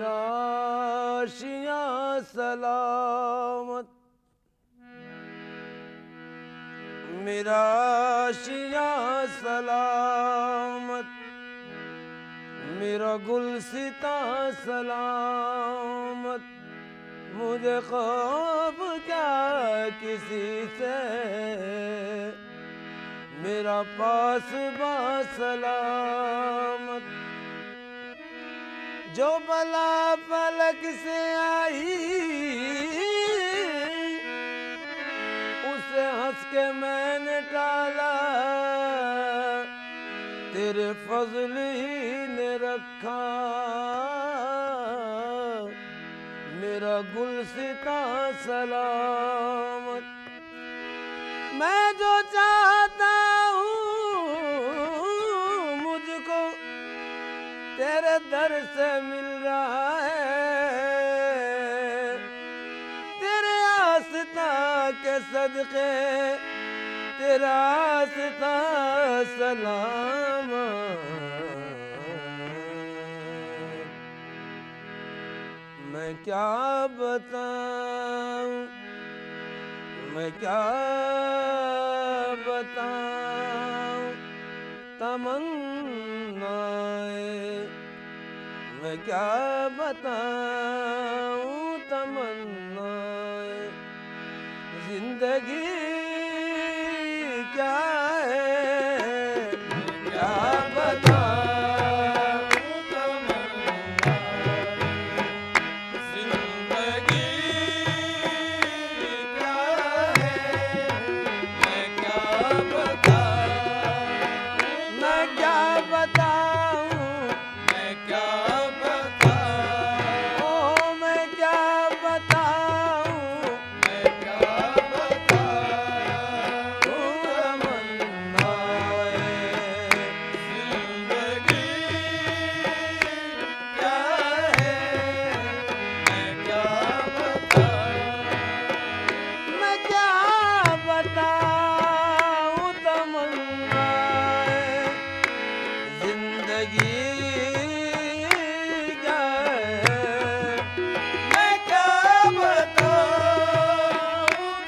मेरा आशियाँ सलामत, मेरा आशियाँ सलामत, मेरा गुलसिता सलामत। मुझे खौफ क्या किसी से, मेरा पासबा सलामत। जो बला फलक से आई उसे हंस के मैंने टाला, तेरे फजल ही ने रखा मेरा गुलसिता सलामत। मैं जो चाहता हूँ मुझको तेरे दर से मिल रहा है, तेरे आस्था के सदके तेरा आस्था सलामत। मैं क्या बताऊं, मैं क्या बताऊं तमन्नाए, मैं क्या बताऊं तमन्नाए। जिंदगी क्या है, क्या बताऊं तमन्नाए। जिंदगी क्या है, मैं क्या बताऊं, मैं क्या बताऊं, मैं क्या बताऊं, ओ मैं क्या बताऊं, मैं क्या बताऊं तमन्नाए। जिंदगी क्या है, मैं क्या बताऊं, मैं क्या बताऊं तमन्नाए। जिंदगी क्या है, मैं क्या बताऊं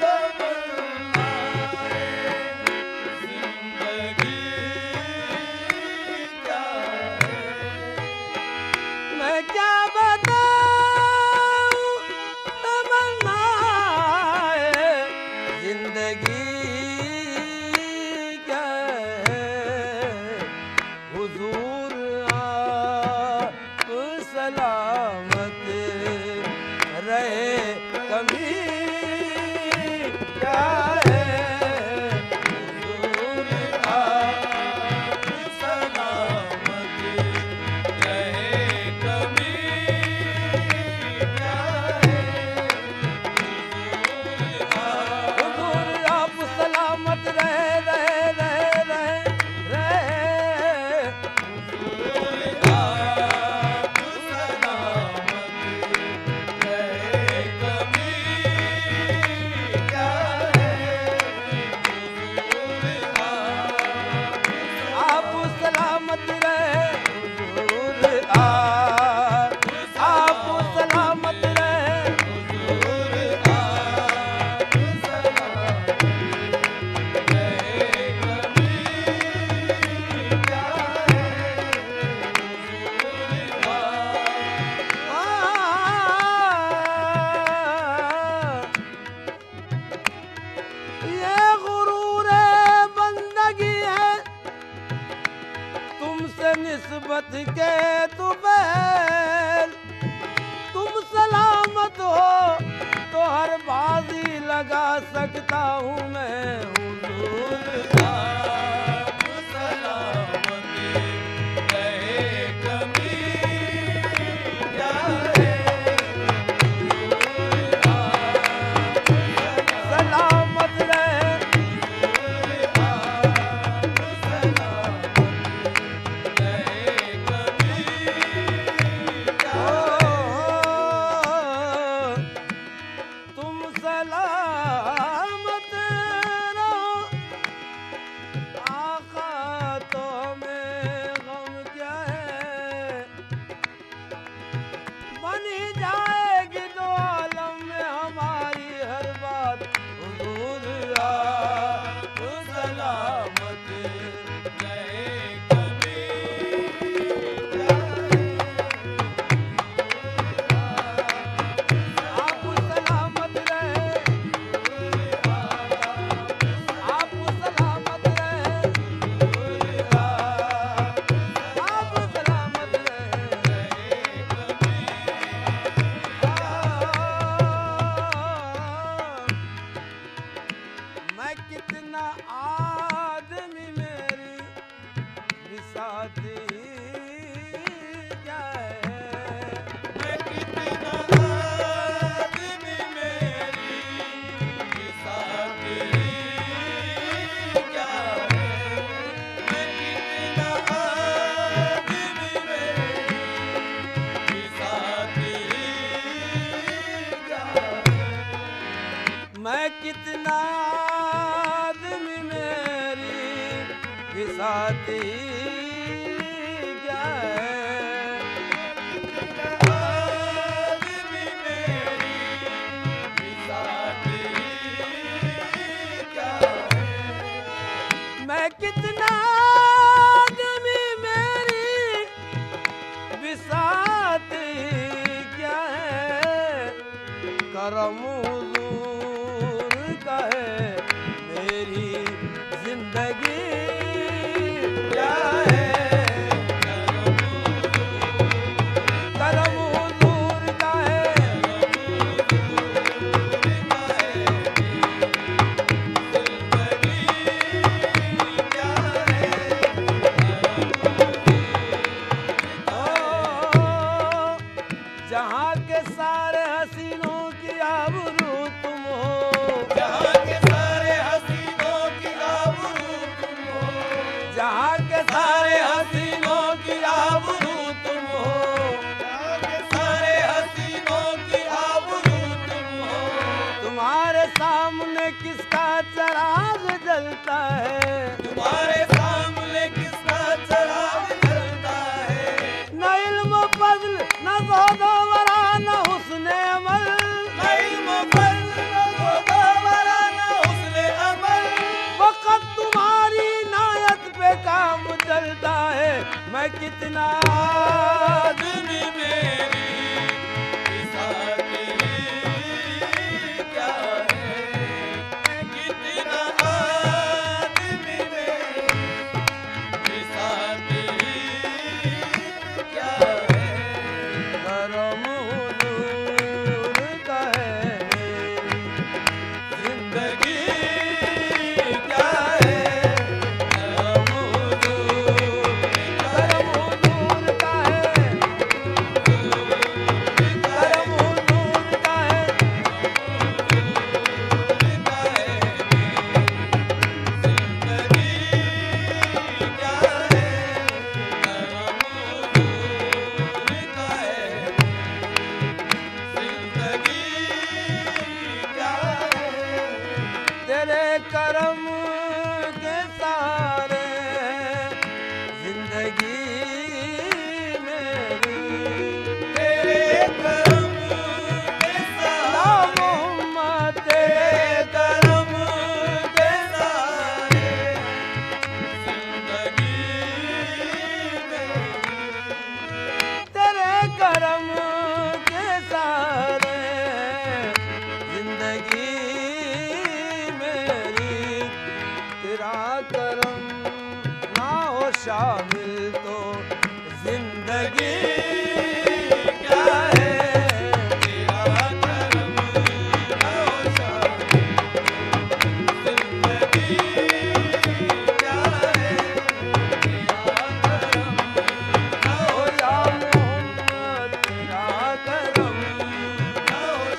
तमन्नाए। जिंदगी क्या है, मैं क्या बताऊं तमन्नाए। जिंदगी क्या है, हुजूर आप सलामत रहे। कभी क्या है, हुजूर आप सलामत रहे। कभी क्या है, हुजूर आप सलामत रहे, रहे रहे रहे रहे। हुजूर आप सलामत रहे। कभी क्या है, हुजूर आप सलामत रहे। हुजूर आप सलामत रहे। हुजूर आप सलामत रहे। कभी क्या है, ये गुरूर बंदगी है तुमसे निस्बत के तुबैल। तुम सलामत हो तो हर बाजी लगा सकता हूँ मैं। हुजूर आप सलामत रहे। कभी क्या है, हुजूर आप सलामत रहे। हुजूर आप सलामत रहे। कभी क्या है, तुम सलामत रहो। मानी जाएगी तो आलम में हमारी हर बात हुजूर आप सलामत रहे आप सलामत रहे आप सलामत रहे आप सलामत रहे मैं कितना आदमी मेरी विसाती क्या है मैं कितना आदमी मेरी विसाती क्या है मैं कितना आदमी मेरी विसाती क्या है मैं कितना आदमी मेरी विसाती क्या है आदमी मेरी विसाती क्या है मैं कितना आदमी मेरी विसाती क्या है करम हुजूर का है मेरी जिंदगी क्या है करम हुजूर का है ओ, जहाँ के सारे हसीनों की आबरू तुम हो जहाँ के सारे हसीनों की आबरू तुम हो जहाँ के सारे हसीनों की आबरू तुम हो जहाँ के सारे हसीनों की आबरू तुम हो तुम्हारे सामने किसका चराग जलता है तुम्हारे सामने किसका चराग जलता है न इल्म फजल न ज़ोदो वरा न हुस्न अमल न इल्म फज़्ल न ज़ोदवरा न हुस्न अमल वक़्त तुम्हारी नायत पे काम चलता है मैं कितना आदमी मेरी विसाती क्या है कितना आदमी मेरी विसाती क्या है करम हुजूर का है जिंदगी क्या है करम हुजूर का है करम हुजूर का है तेरे करम के सारे जिंदगी मेरी ला मोहम्मद तेरे करम के तेरे करम के सारे जिंदगी मेरी तेरा करम ना हो शामिल तो जिंदगी क्या है ओ या मोहम्मद तेरा करम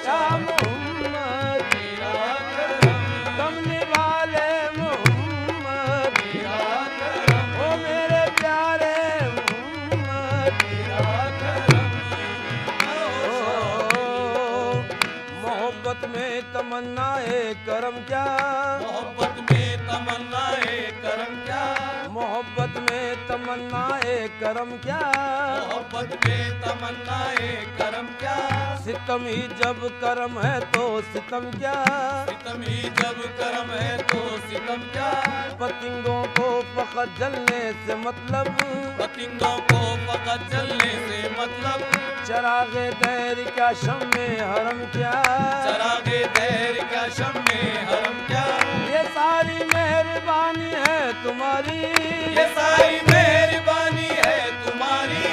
या मोहम्मद कमली वाले मोहम्मद ओ मेरे प्यारे मोहम्मद ओ मोहब्बत में तमन्ना है करम क्या मोहब्बत में तमन्नाए करम क्या, मोहब्बत में तमन्नाए करम क्या, मोहब्बत में तमन्नाए करम क्या, सितम ही जब करम है तो सितम क्या, सितम ही जब करम है तो सितम क्या, पतंगों को फकत जलने से मतलब, पतंगों को फकत जलने से मतलब, चरागे दैर क्या शम्मे हरम क्या, चरागे दैर क्या शम्मे हरम क्या, ये सारी मेहरबानी है तुम्हारी, ये सारी मेहरबानी है तुम्हारी,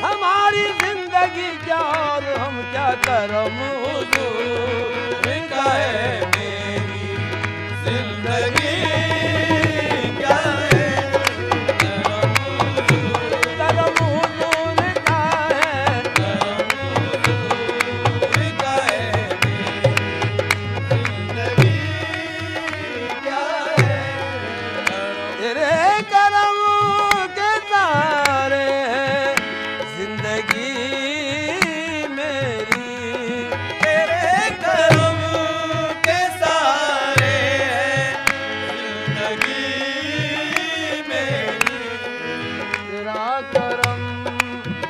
हमारी जिंदगी क्या और हम क्या करम हुजूर का है मेरी जिंदगी क्या है, करम हुजूर का है, का है मेरी जिंदगी क्या है, तेरे करम के सारे हैं जिंदगी मेरी, तेरे करम के सारे हैं जिंदगी मेरी, तेरा करम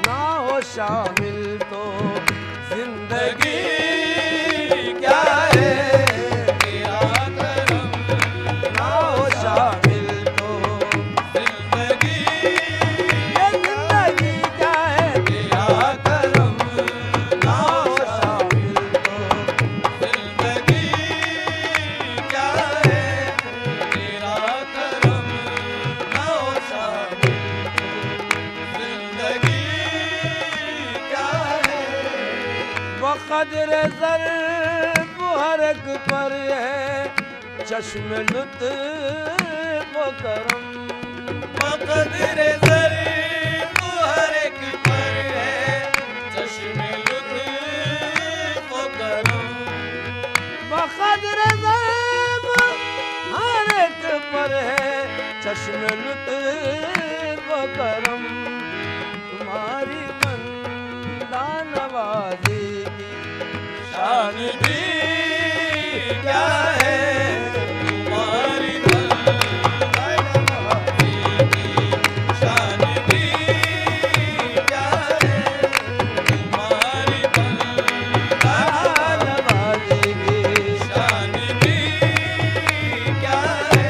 ना हो शामिल तो जिंदगी क्या है, तेरा करम ना हो शामिल तो जिंदगी, ये जिंदगी क्या है, तेरा करम ना हो शामिल तो जिंदगी क्या है, तेरा करम ना हो शामिल, जिंदगी क्या है, बक़द्र ज़र्फ़ हर एक पर है चश्म लुत्फ़ व करम, मक़दरे ज़रीफ़ हर एक पर है चश्मे लुत्फ़ व करम, बक़द्र ज़र्फ़ हर एक पर है चश्म लुत्फ़ व करम, तुम्हारी बंदा नवाज़ी की शान भी क्या है, तुम्हारी नवाज़ी की शान भी क्या है, तुम्हारी नवाज़ी की शान भी क्या है,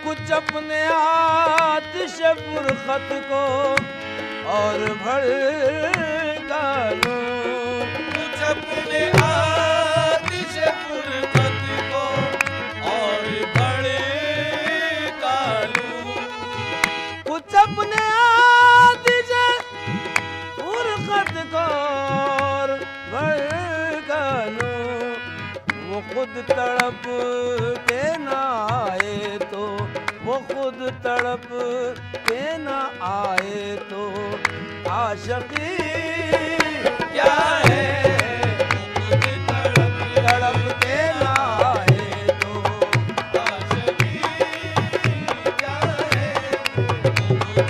कुछ अपने आतिश फुरखत को और भड़का लूं, कुछ अपने आतिश फुरकत को और बड़े कालू, कुछ अपने आतिश फुरखत को और भड़का लूं, वो खुद तड़प के ना आए तो, वो खुद तड़प के ना आए तो आशिकी क्या है, वो खुद तड़प के ना आए तो, आशिकी क्या है, वो खुद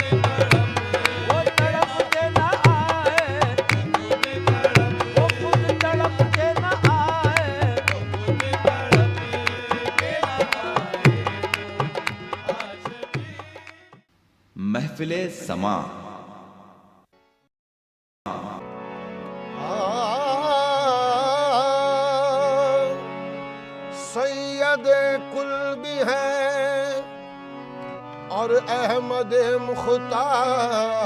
वो तड़प के ना आए, तड़प, वो खुद तड़प के ना आए, खुद तड़प के ना आए, आशिकी महफिले समा सैयद कुल भी है और अहमद मुख्तार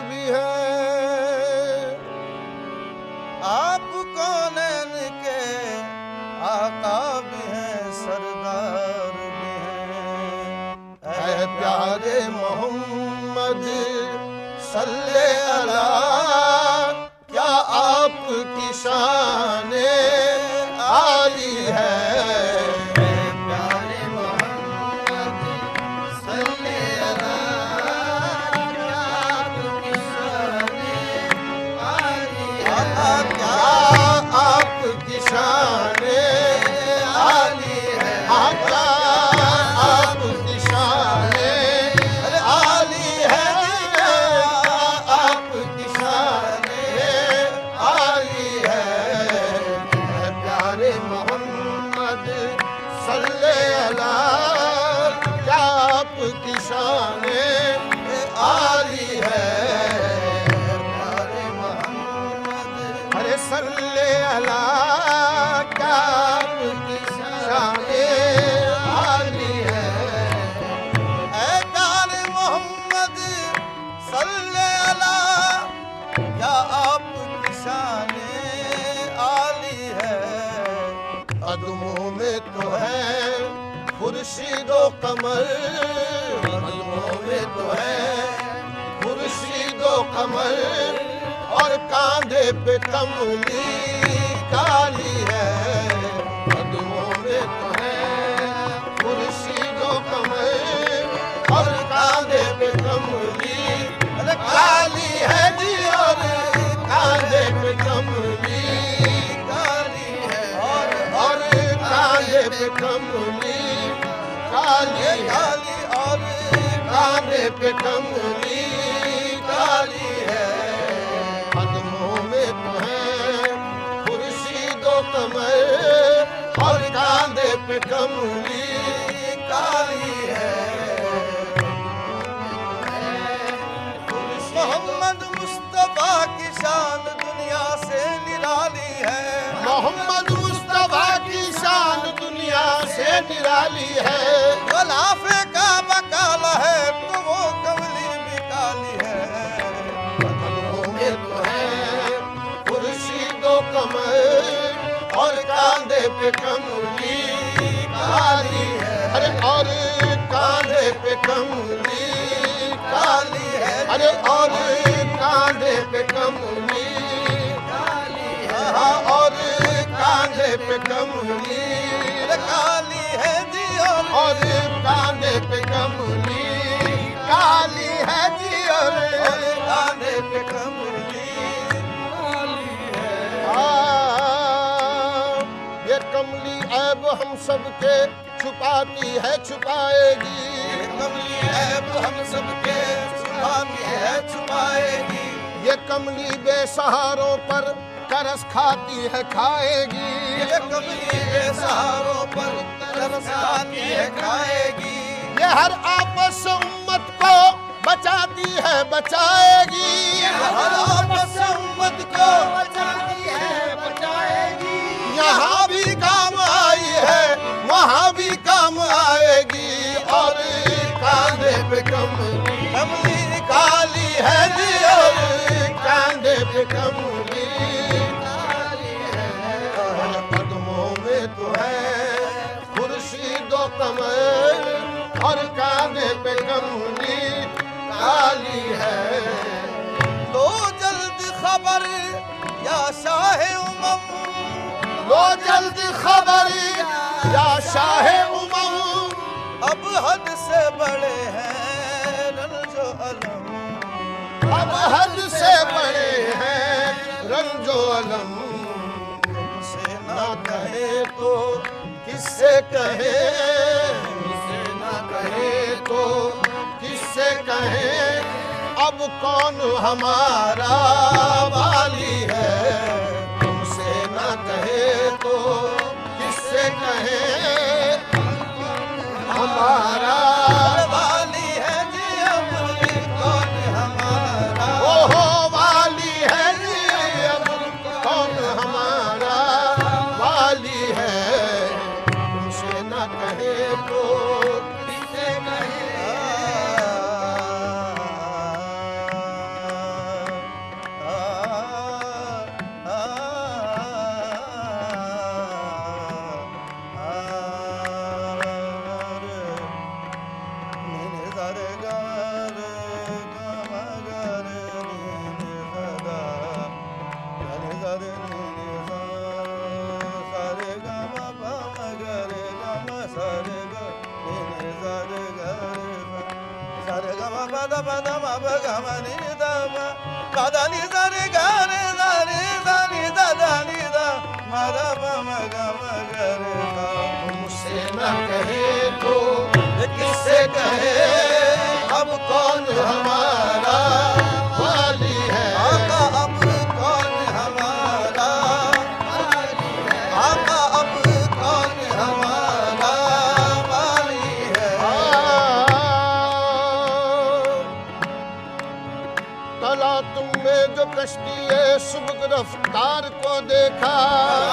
भी है, आप कौनैन के आका भी हैं, सरदार भी हैं, ऐ प्यारे मोहम्मद सल्ले अला, क्या आपकी शान आली है, प्यारे मोहम्मद सल्ले अला, क्या आपकी शान आली है, क्या आपकी शान आली है, आका आपकी शान आली है, आपकी शान आली है, खुर्शीदो कमर कदमों में तो है खुर्शीदो कमर और कांधे पे कमली काली है कदमों में तो है खुर्शीदो कमर और कांधे पे कमली काली है जी और कांधे पे कमली काली है और कांधे पे कमली काली काली और कांधे पे कमली काली है कदमों में तो है खुर्शीदो कमर और कांधे पे कमली काली है मोहम्मद मुस्तफा की शान दुनिया से निराली है मोहम्मद मुस्तफा की शान दुनिया से निराली है गलाफे का बकाला है तो वो कमली भी काली है कदमों में तो है खुर्शीदो कमर और कांधे पे कमली काली है अरे और कांधे पे कमली काली है अरे और कांधे पे कमली काली है हाँ और कांधे पे कमली काली है जी और कांधे पे कमली काली है जी और कांधे पे कमली ये कमली ऐब हम सबके छुपाती है छुपाएगी कमली ऐब हम सबके छुपाती है छुपाएगी ये कमली बेसहारों पर तरस खाती है खाएगी ये कमली बेसहारों पर तरस खाती है खाएगी ये हर आपस उम्मत को बचाती है बचाएगी हर आपस उम्मत को बचाती है बचाएगी यहाँ भी काम आई है वहाँ भी काम आएगी और कांधे पे कमली काली है जी और कांधे पे कमली काली है कदमों में तो है खुर्शीदो कमर और कांधे पे कमली काली है लो जल्द खबर या शाह उमम लो जल्द खबर या शाह उमम अब हद से बड़े हैं रंजो अलम अब हद से बड़े हैं रंजो अलम से ना कहे तो किससे कहे किससे ना कहे तो किससे कहे अब कौन हमारा वाली है तुमसे ना कहे तो किससे कहे हमारा वाली है जी अब कौन हमारा ओहो वाली है जी अब कौन हमारा वाली है तुमसे न कहे तो किससे कहे तुमसे न कहे तो किससे कहे अब कौन हमारा वाली है आका अब कौन हमारा आका अब कौन हमारा वाली है तला तुमने जो कश्ती है सुबह रफ्तार को देखा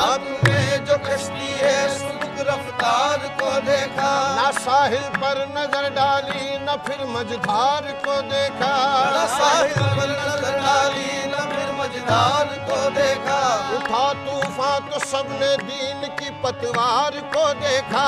आपने जो कश्ती है सुबह रफ्तार को देखा ना साहिल पर नजर डाली न फिर मझधार को देखा न साहिल पर नजर डाली न फिर मझधार को देखा। उठा तूफान तो सबने दीन की पतवार को देखा।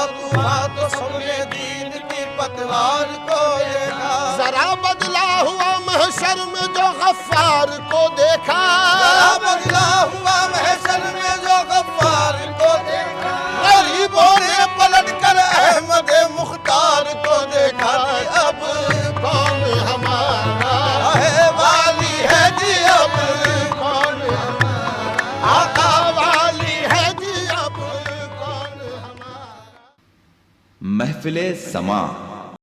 तूफान तो सबने दीन की पतवार को देखा। जरा बदला हुआ महशर में जो गफ्फार को देखा। जरा बदला हुआ महशर में जो गफ्फार को देखा। गरीबों ने पलट कर अहमद मुख्तार को देखा। अब कौन हमारा है वाली है जी, अब कौन हमारा आका वाली है जी, अब कौन हमारा। महफिले समा।